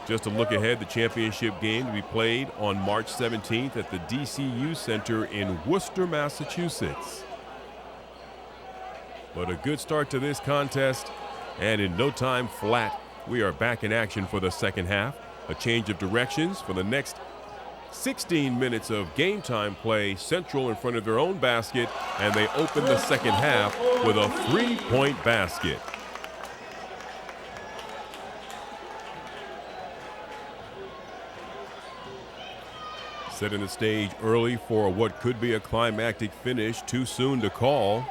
Just a look ahead, the championship game to be played on March 17th at the DCU Center in Worcester, Massachusetts. But a good start to this contest, and in no time flat, we are back in action for the second half. A change of directions for the next 16 minutes of game time play. Central in front of their own basket, and they open the second half with a three-point basket. Setting the stage early for what could be a climactic finish, too soon to call.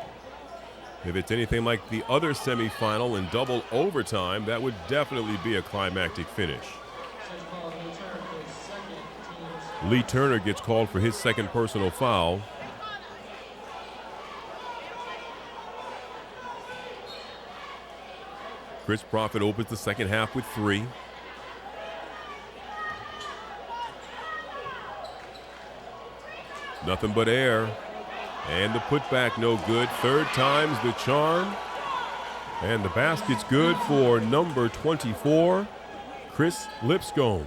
If it's anything like the other semifinal in double overtime, that would definitely be a climactic finish. Lee Turner gets called for his second personal foul. Chris Profit opens the second half with 3. Nothing but air. And the putback no good. Third time's the charm. And the basket's good for number 24, Chris Lipscomb.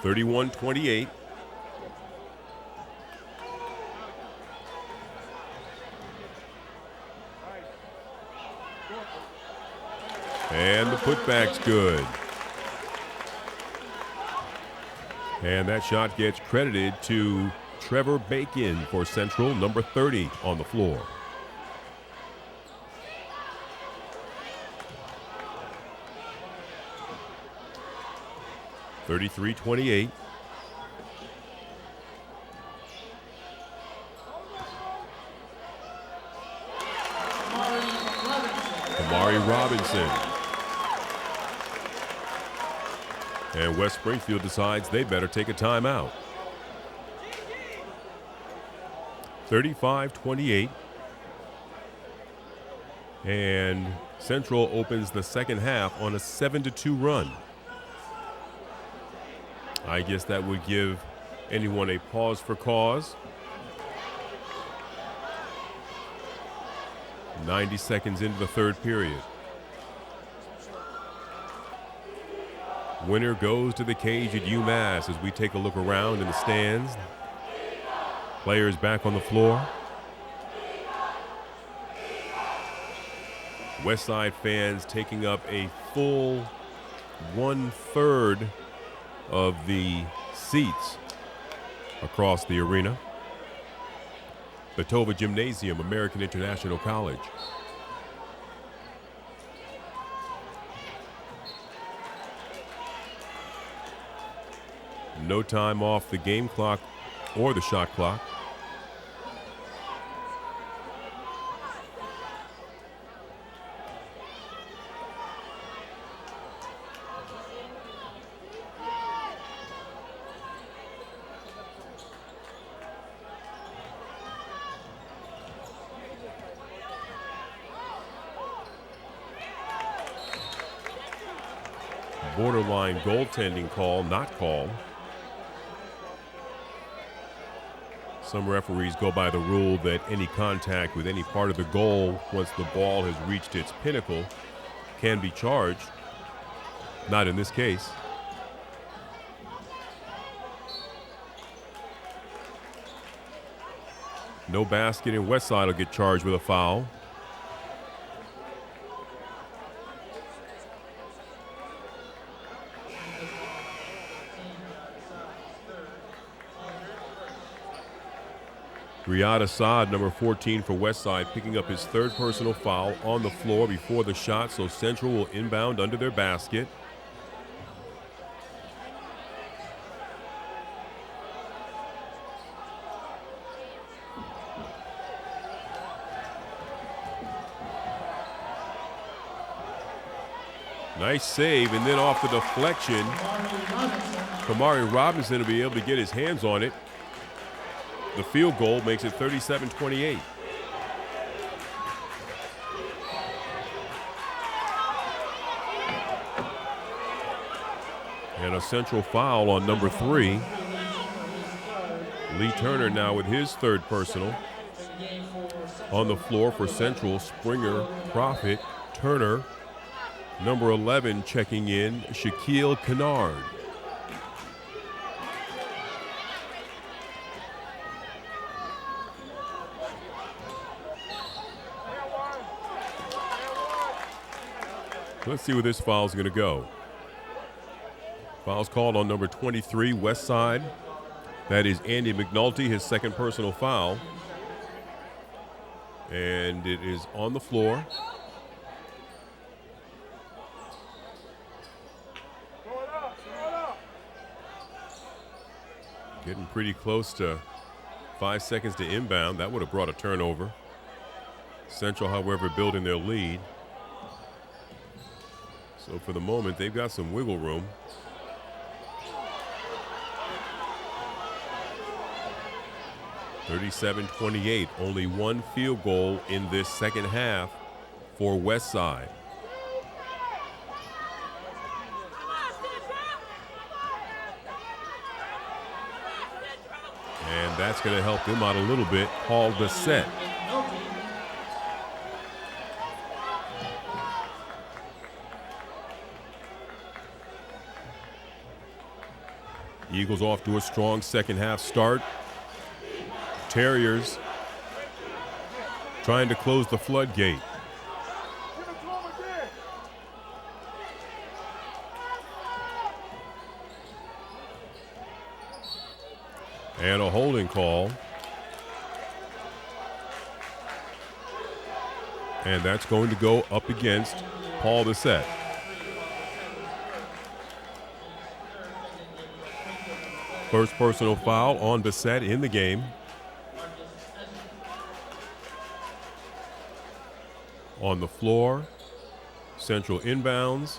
(31-28). And the putback's good. And that shot gets credited to Trevor Bacon for Central, number 30 on the floor. (33-28). Amari Robinson. And West Springfield decides they better take a timeout. 35-28. And Central opens the second half on a 7-2 run. I guess that would give anyone a pause for cause. 90 seconds into the third period. Winner goes to the cage at UMass as we take a look around in the stands. Players back on the floor. Westside fans taking up a full 1/3 of the seats across the arena. Batova Gymnasium, American International College. No time off the game clock or the shot clock. Borderline goaltending call, not called. Some referees go by the rule that any contact with any part of the goal once the ball has reached its pinnacle can be charged. Not in this case. No basket, and Westside will get charged with a foul. Riyad Assad, number 14 for Westside, picking up his third personal foul on the floor before the shot, so Central will inbound under their basket. Nice save, and then off the deflection, Kamari Robinson will be able to get his hands on it. The field goal makes it 37-28. And a Central foul on number 3. Lee Turner now with his third personal. On the floor for Central, Springer, Profit, Turner. Number 11 checking in, Shaquille Kennard. Let's see where this foul is going to go. Foul's called on number 23, West Side. That is Andy McNulty, his second personal foul. And it is on the floor. Getting pretty close to 5 seconds to inbound. That would have brought a turnover. Central, however, building their lead. So for the moment, they've got some wiggle room. (37-28), only one field goal in this second half for West Side. And that's going to help them out a little bit. Paul Bissett. Eagles off to a strong second half start. Terriers trying to close the floodgate. And a holding call. And that's going to go up against Paul Bissett. First personal foul on Bissett in the game. On the floor, Central inbounds.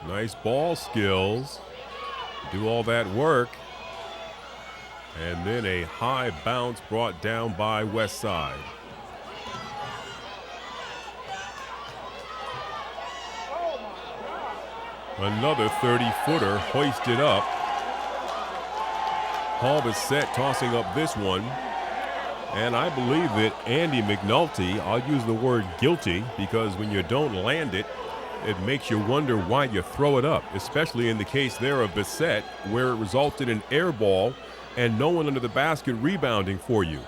Nice ball skills. Do all that work. And then a high bounce brought down by West Side. Another 30-footer hoisted up. Paul Bissett tossing up this one. And I believe that Andy McNulty, I'll use the word guilty, because when you don't land it, it makes you wonder why you throw it up, especially in the case there of Bissett, where it resulted in air ball and no one under the basket rebounding for you.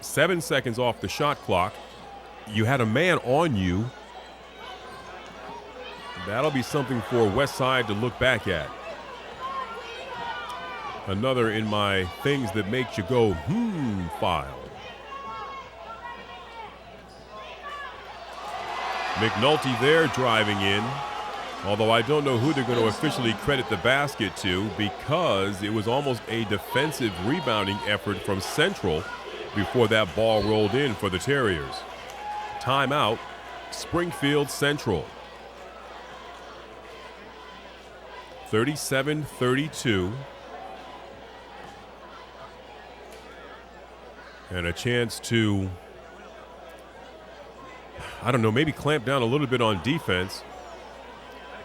7 seconds off the shot clock. You had a man on you. That'll be something for West Side to look back at. Another in my things that makes you go, file. McNulty there driving in, although I don't know who they're going to officially credit the basket to, because it was almost a defensive rebounding effort from Central before that ball rolled in for the Terriers. Timeout, Springfield Central. 37-32. And a chance to, I don't know, maybe clamp down a little bit on defense.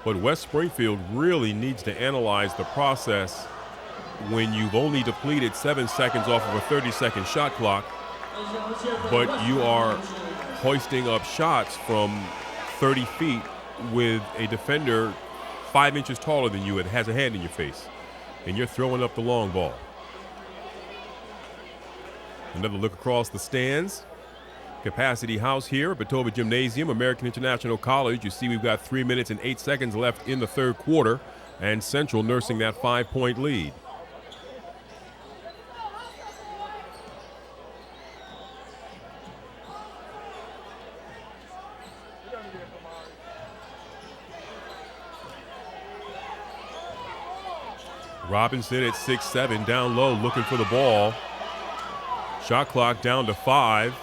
But West Springfield really needs to analyze the process when you've only depleted 7 seconds off of a 30-second shot clock, but you are hoisting up shots from 30 feet with a defender 5 inches taller than you that has a hand in your face, and you're throwing up the long ball. Another look across the stands. Capacity house here at Batova Gymnasium, American International College. You see we've got 3 minutes and 8 seconds left in the third quarter, and Central nursing that 5-point lead. Robinson at 6'7", down low, looking for the ball. Shot clock down to 5.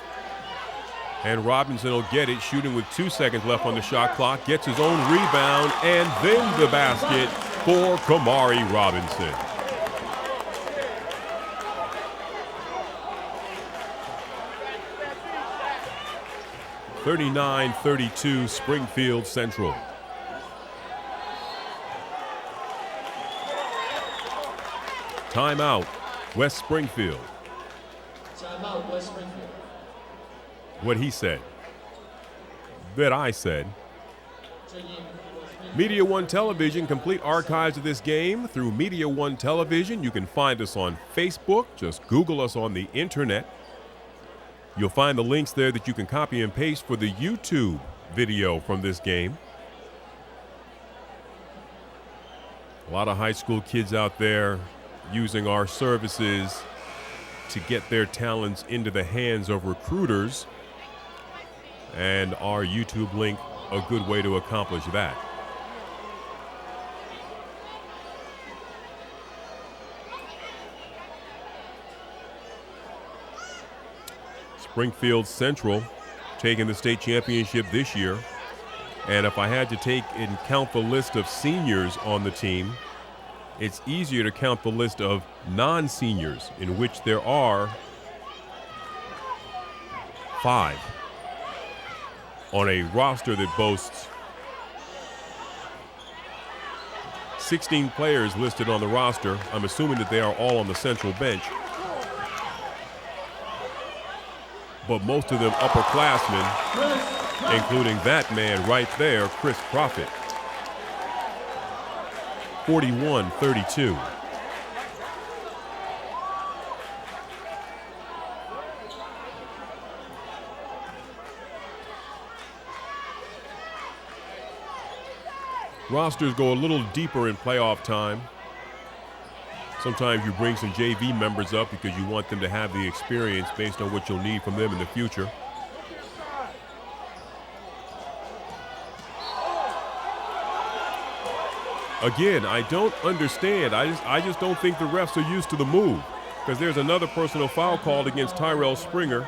And Robinson will get it, shooting with 2 seconds left on the shot clock. Gets his own rebound, and then the basket for Kamari Robinson. (39-32) Springfield Central. Timeout, West Springfield. Timeout, West Springfield. What he said. That I said. Media One Television, complete archives of this game through Media One Television. You can find us on Facebook. Just Google us on the internet. You'll find the links there that you can copy and paste for the YouTube video from this game. A lot of high school kids out there using our services to get their talents into the hands of recruiters, and our YouTube link a good way to accomplish that. Springfield Central taking the state championship this year, and if I had to take and count the list of seniors on the team, it's easier to count the list of non-seniors, in which there are 5 on a roster that boasts 16 players listed on the roster. I'm assuming that they are all on the central bench, but most of them upperclassmen, including that man right there, Chris Profit. 41-32. Rosters go a little deeper in playoff time. Sometimes you bring some JV members up because you want them to have the experience based on what you'll need from them in the future. Again, I don't understand. I just don't think the refs are used to the move, because there's another personal foul called against Tyrell Springer,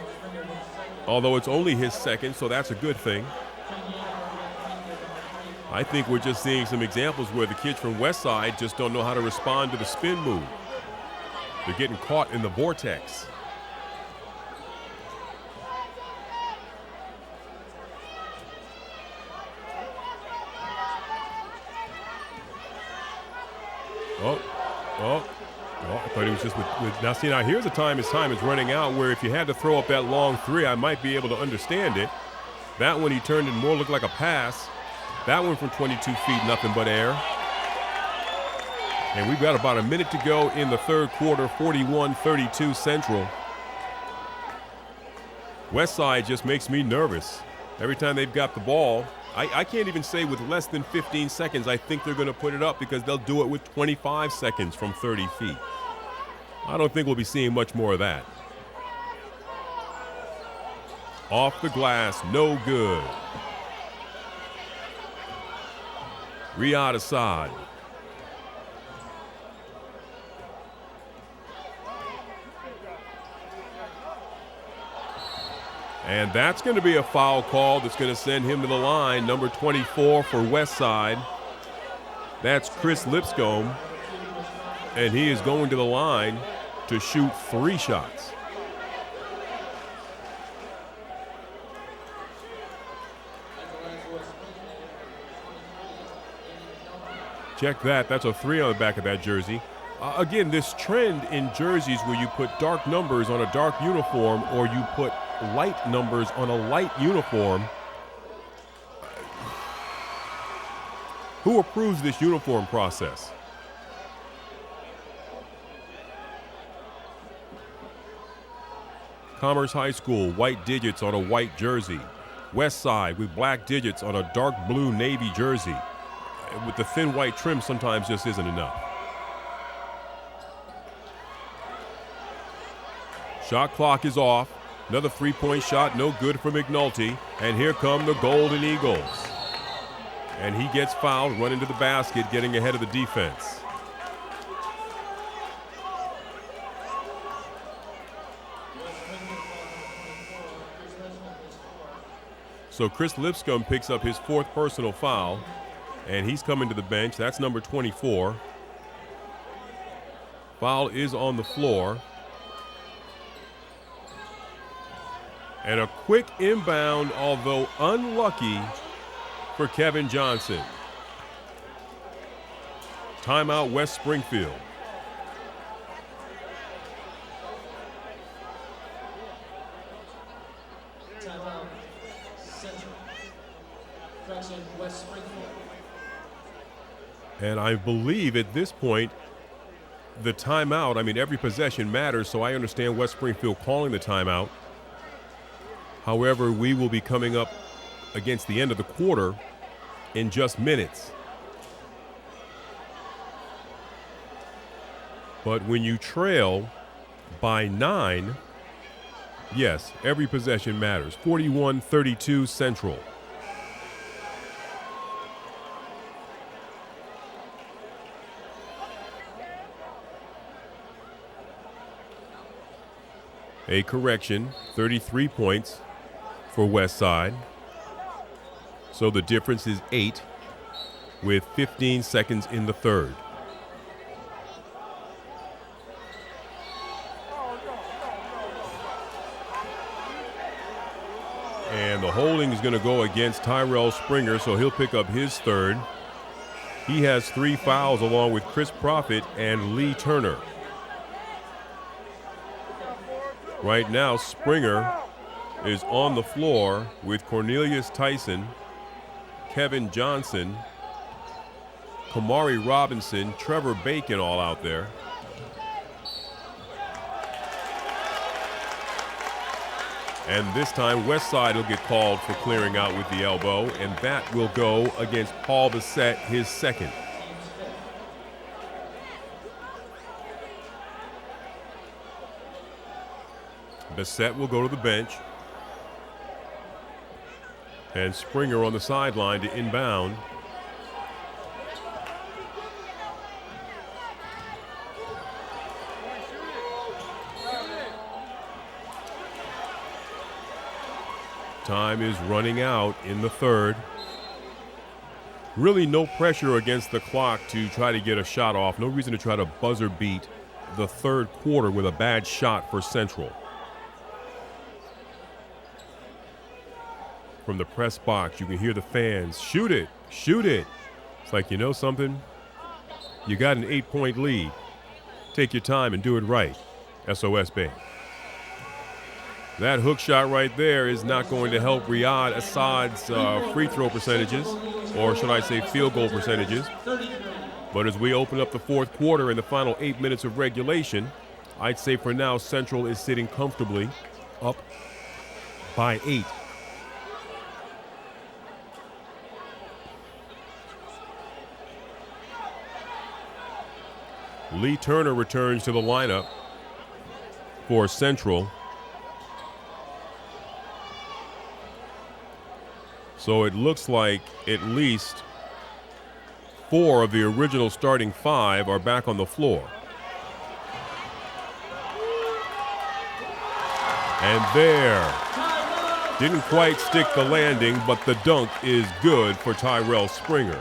although it's only his second, so that's a good thing. I think we're just seeing some examples where the kids from Westside just don't know how to respond to the spin move. They're getting caught in the vortex. I thought he was just with now see, now here's a time his time is running out where if you had to throw up that long three, I might be able to understand it. That one he turned and more looked like a pass. That one from 22 feet, nothing but air. And we've got about a minute to go in the third quarter, 41-32 Central. Westside just makes me nervous. Every time they've got the ball, I can't even say with less than 15 seconds I think they're going to put it up, because they'll do it with 25 seconds from 30 feet. I don't think we'll be seeing much more of that. Off the glass, no good. Riyad Assad. And that's going to be a foul call that's going to send him to the line, number 24 for Westside. That's Chris Lipscomb, and he is going to the line to shoot 3 shots. Check that. That's a 3 on the back of that jersey. Again, this trend in jerseys where you put dark numbers on a dark uniform or you put light numbers on a light uniform. Who approves this uniform process? Commerce High School, white digits on a white jersey. West Side with black digits on a dark blue navy jersey. With the thin white trim sometimes just isn't enough. Shot clock is off. Another 3-point shot, no good for McNulty. And here come the Golden Eagles. And he gets fouled, running to the basket, getting ahead of the defense. So Chris Lipscomb picks up his 4th personal foul, and he's coming to the bench. That's number 24. Foul is on the floor. And a quick inbound, although unlucky, for Kevin Johnson. Timeout, West Springfield. And I believe at this point, the timeout, I mean, every possession matters, so I understand West Springfield calling the timeout. However, we will be coming up against the end of the quarter in just minutes. But when you trail by 9, yes, every possession matters. 41-32 Central. A correction, 33 points for West Side. So the difference is 8 with 15 seconds in the third. And the holding is going to go against Tyrell Springer, so he'll pick up his third. He has 3 fouls along with Chris Profit and Lee Turner. Right now, Springer is on the floor with Cornelius Tyson, Kevin Johnson, Kamari Robinson, Trevor Bacon all out there. And this time, Westside will get called for clearing out with the elbow, and that will go against Paul Bissett, his second. Bissett will go to the bench. And Springer on the sideline to inbound. Time is running out in the third. Really no pressure against the clock to try to get a shot off. No reason to try to buzzer beat the third quarter with a bad shot for Central. From the press box, you can hear the fans, shoot it, shoot it. It's like, you know something? You got an 8-point lead. Take your time and do it right. SOS Bay. That hook shot right there is not going to help Riyad Assad's free throw percentages, or should I say field goal percentages. But as we open up the fourth quarter in the final 8 minutes of regulation, I'd say for now Central is sitting comfortably up by 8. Lee Turner returns to the lineup for Central. So it looks like at least 4 of the original starting 5 are back on the floor. And there, didn't quite stick the landing, but the dunk is good for Tyrell Springer.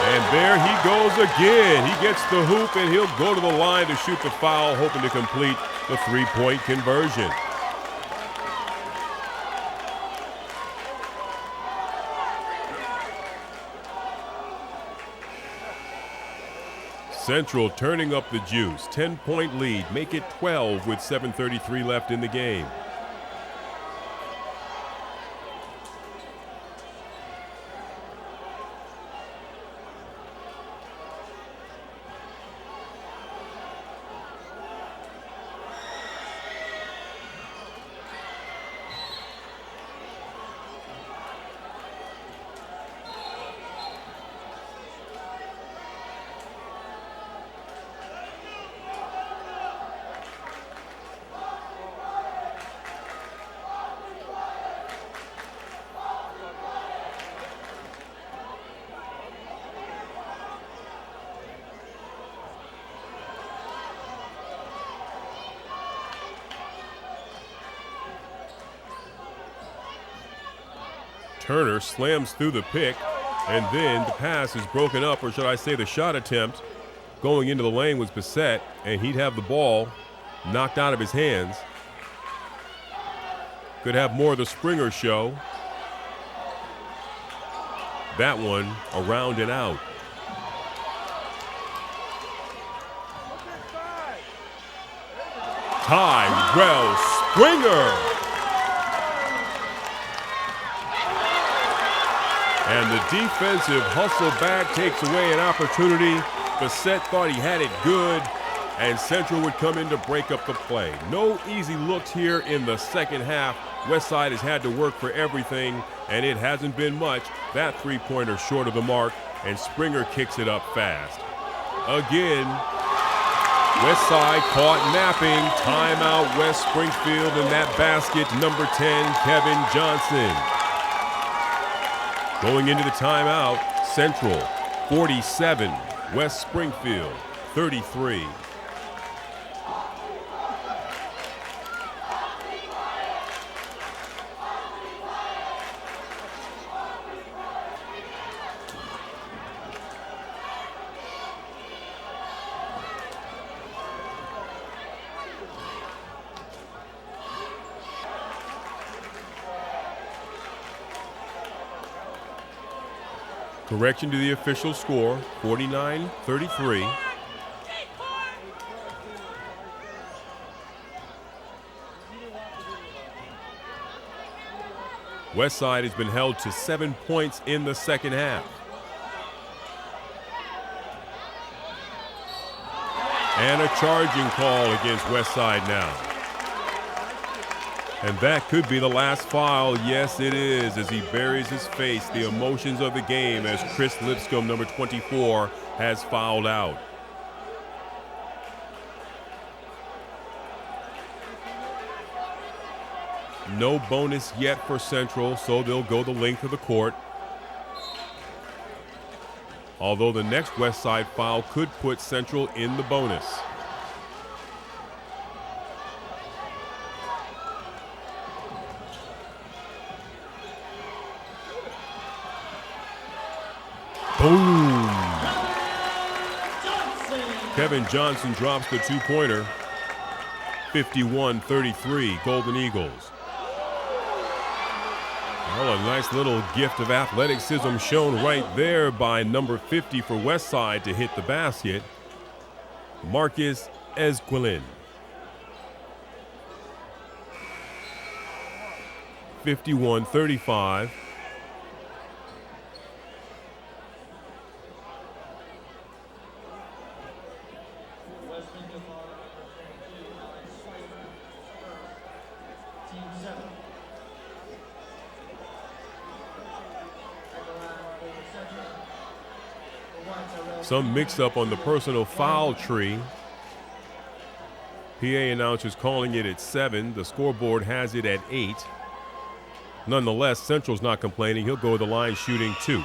And there he goes again. He gets the hoop, and he'll go to the line to shoot the foul, hoping to complete the three-point conversion. Central turning up the juice. 10-point lead. Make it 12 with 7:33 left in the game. Turner slams through the pick, and then the pass is broken up, or should I say the shot attempt going into the lane was Bissett, and he'd have the ball knocked out of his hands. Could have more of the Springer show. That one around and out. Tyrell Springer And the defensive hustle back takes away an opportunity. Bassett thought he had it good, and Central would come in to break up the play. No easy looks here in the second half. Westside has had to work for everything, and it hasn't been much. That three-pointer short of the mark, and Springer kicks it up fast. Again, Westside caught napping. Timeout West Springfield in that basket. Number 10, Kevin Johnson. Going into the timeout, Central 47, West Springfield 33. Correction to the official score, 49-33. Westside has been held to 7 points in the second half. And a charging call against Westside now. And that could be the last foul. Yes, it is, as he buries his face. The emotions of the game as Chris Lipscomb, number 24, has fouled out. No bonus yet for Central, so they'll go the length of the court. Although the next Westside foul could put Central in the bonus. Boom! Kevin Johnson drops the two-pointer. 51-33, Golden Eagles. Well, a nice little gift of athleticism shown right there by number 50 for Westside to hit the basket, Marcus Esquilin. 51-35. Some mix-up on the personal foul tree. PA announcers calling it at 7. The scoreboard has it at 8. Nonetheless, Central's not complaining. He'll go to the line shooting 2.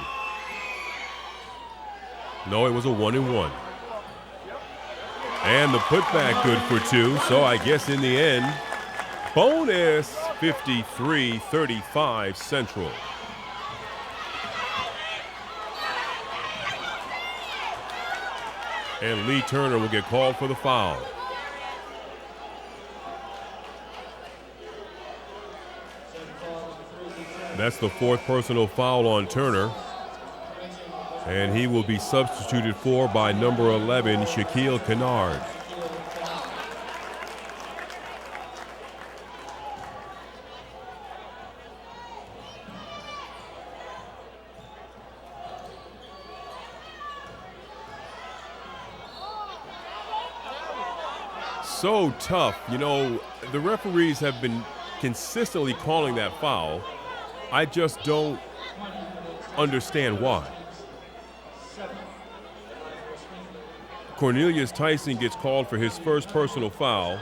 No, it was a 1-and-1. And the putback good for 2. So I guess in the end, bonus 53-35 Central. And Lee Turner will get called for the foul. That's the 4th personal foul on Turner. And he will be substituted for by number 11, Shaquille Kennard. So tough. You know, the referees have been consistently calling that foul. I just don't understand why. Cornelius Tyson gets called for his first personal foul.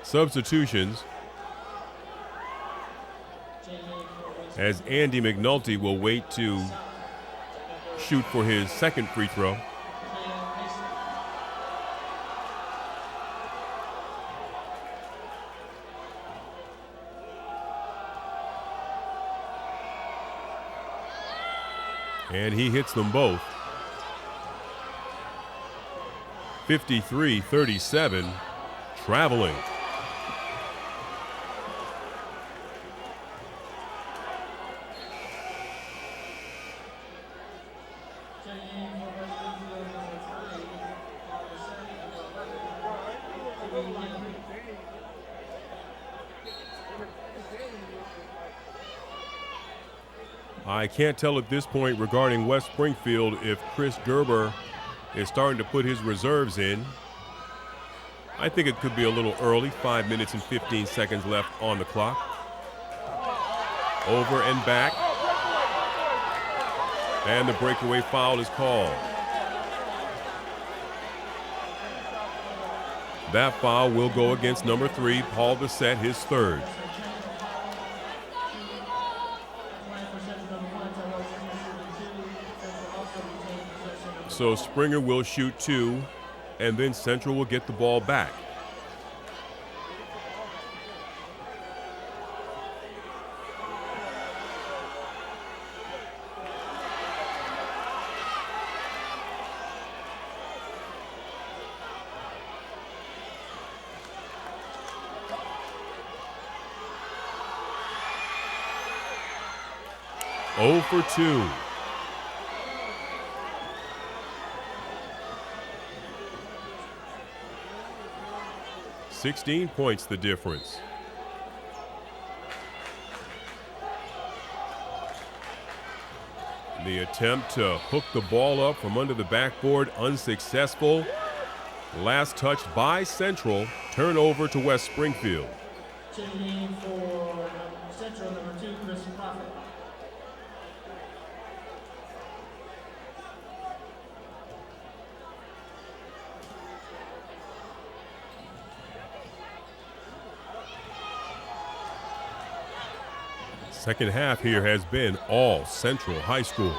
Substitutions. As Andy McNulty will wait to shoot for his second free throw. And he hits them both. 53-37, traveling. I can't tell at this point regarding West Springfield if Chris Gerber is starting to put his reserves in. I think it could be a little early, 5 minutes and 15 seconds left on the clock. Over and back. And the breakaway foul is called. That foul will go against number 3, Paul Bissett, his third. So Springer will shoot 2, and then Central will get the ball back. Oh for 2. 16 points the difference. The attempt to hook the ball up from under the backboard, unsuccessful. Last touched by Central, turnover to West Springfield. Checking in for Central, number 2, Chris Prophet. Second half here has been all Central High School.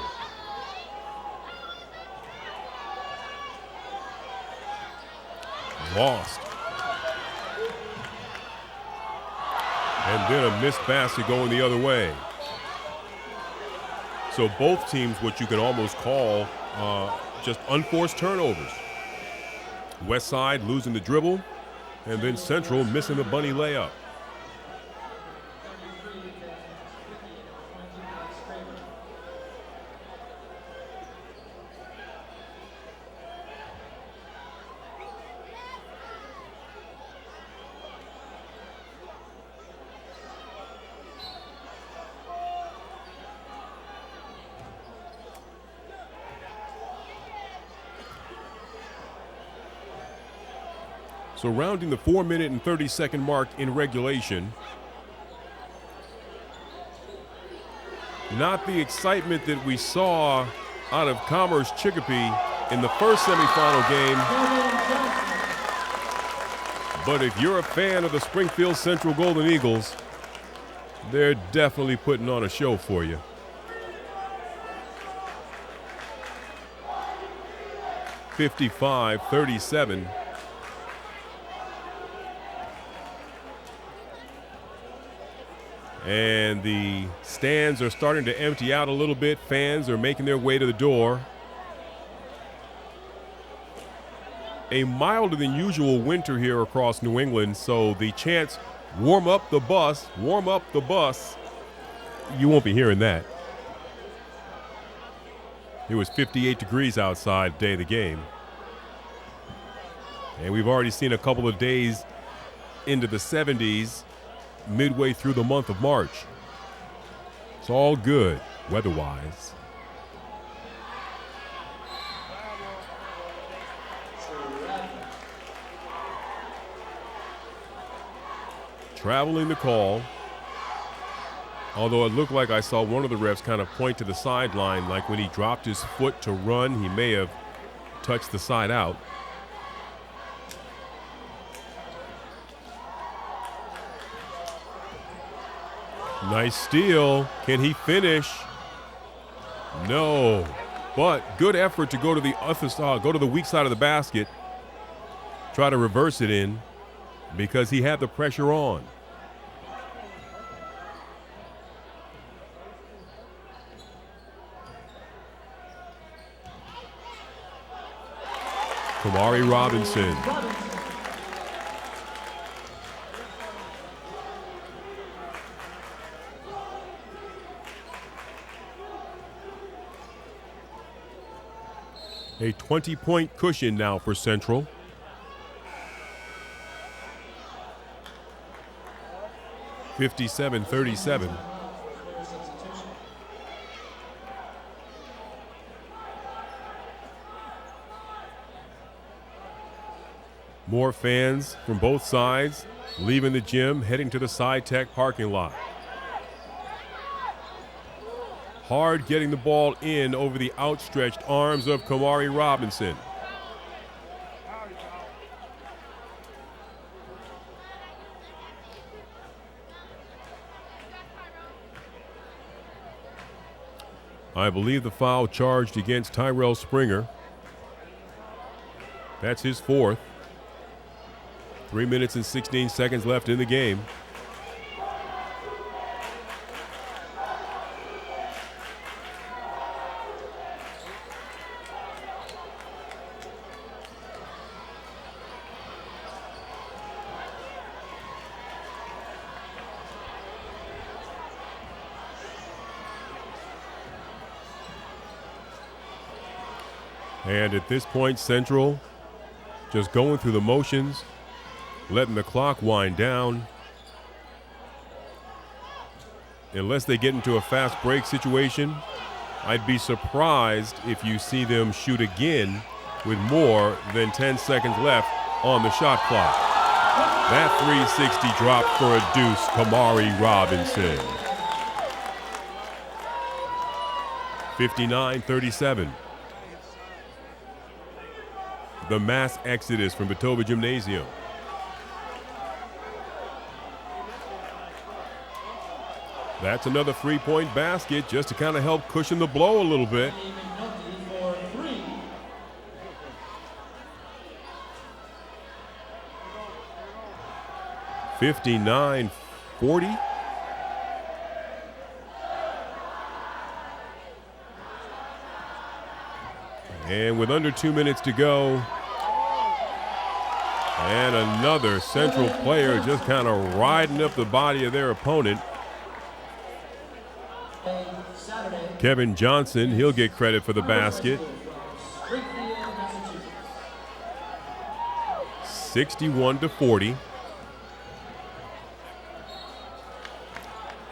Lost. And then a missed basket going the other way. So both teams, what you can almost call just unforced turnovers. West Side losing the dribble, and then Central missing the bunny layup. So rounding the 4-minute and 30-second mark in regulation. Not the excitement that we saw out of Commerce Chicopee in the first semifinal game. But if you're a fan of the Springfield Central Golden Eagles, they're definitely putting on a show for you. (55-37). And the stands are starting to empty out a little bit. Fans are making their way to the door. A milder than usual winter here across New England, so the chants, warm up the bus, you won't be hearing that. It was 58 degrees outside the day of the game. And we've already seen a couple of days into the 70s. Midway through the month of March. It's all good weather-wise. Traveling the call. Although it looked like I saw one of the refs kind of point to the sideline, like when he dropped his foot to run, he may have touched the side out. Nice steal. Can he finish? No. But good effort to go to the other side, go to the weak side of the basket. Try to reverse it in because he had the pressure on. Kamari Robinson. A 20-point cushion now for Central. 57-37. More fans from both sides leaving the gym, heading to the SciTech parking lot. Hard getting the ball in over the outstretched arms of Kamari Robinson. I believe the foul charged against Tyrell Springer. That's his fourth. 3 minutes and 16 seconds left in the game. And at this point, Central just going through the motions, letting the clock wind down. Unless they get into a fast break situation, I'd be surprised if you see them shoot again with more than 10 seconds left on the shot clock. That 360 drop for a deuce, Kamari Robinson. 59-37. The mass exodus from Batova Gymnasium. That's another three-point basket just to kind of help cushion the blow a little bit. 59-40. And with under 2 minutes to go, and another Central player just kind of riding up the body of their opponent. Kevin Johnson, he'll get credit for the basket. 61-40.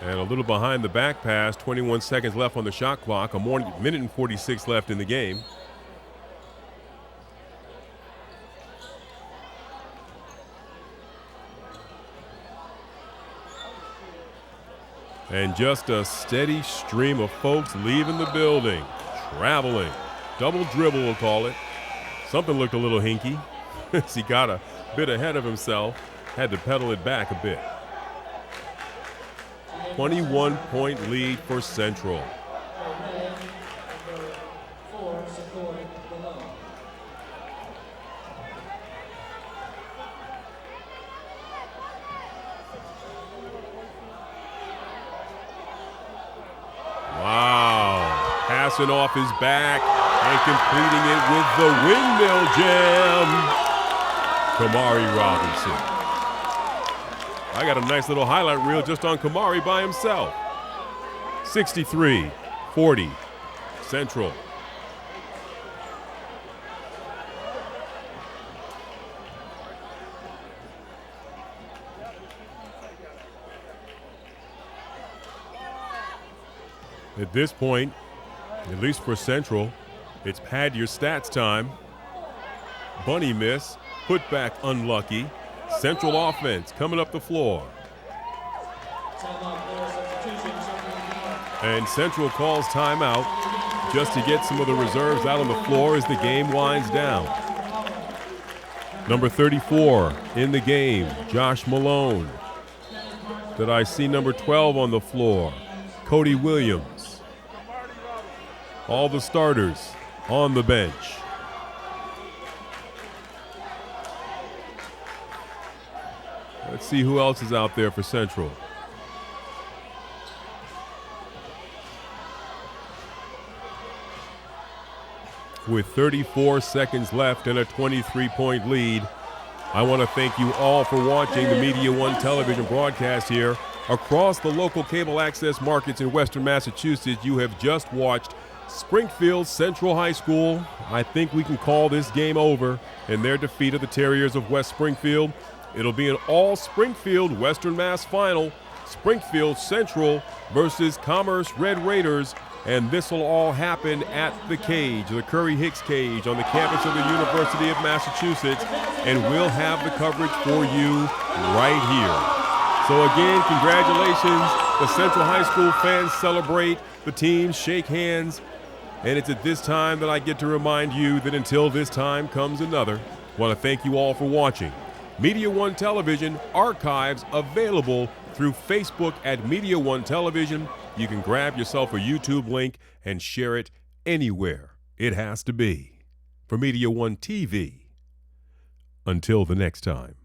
And a little behind the back pass, 21 seconds left on the shot clock, a minute and 46 left in the game. And just a steady stream of folks leaving the building, traveling. Double dribble, we'll call it. Something looked a little hinky as he got a bit ahead of himself, had to pedal it back a bit. 21-point lead for Central. Wow, passing off his back and completing it with the windmill jam. Kamari Robinson. I got a nice little highlight reel just on Kamari by himself. 63-40, Central. At this point, at least for Central, it's pad your stats time. Bunny miss, put back unlucky. Central offense coming up the floor. And Central calls timeout just to get some of the reserves out on the floor as the game winds down. Number 34 in the game, Josh Malone. Did I see number 12 on the floor? Cody Williams. All the starters on the bench. Let's see who else is out there for Central. With 34 seconds left and a 23-point lead, I want to thank you all for watching the Media One television broadcast here. Across the local cable access markets in Western Massachusetts, you have just watched Springfield Central High School. I think we can call this game over in their defeat of the Terriers of West Springfield. It'll be an all Springfield Western Mass final Springfield Central versus Commerce Red Raiders. And this will all happen at the Cage, the Curry-Hicks Cage on the campus of the University of Massachusetts. And we'll have the coverage for you right here. So again, congratulations. The Central High School fans celebrate, the teams shake hands. And it's at this time that I get to remind you that until this time comes another, I want to thank you all for watching. Media One Television archives available through Facebook at Media One Television. You can grab yourself a YouTube link and share it anywhere it has to be. For Media One TV, until the next time.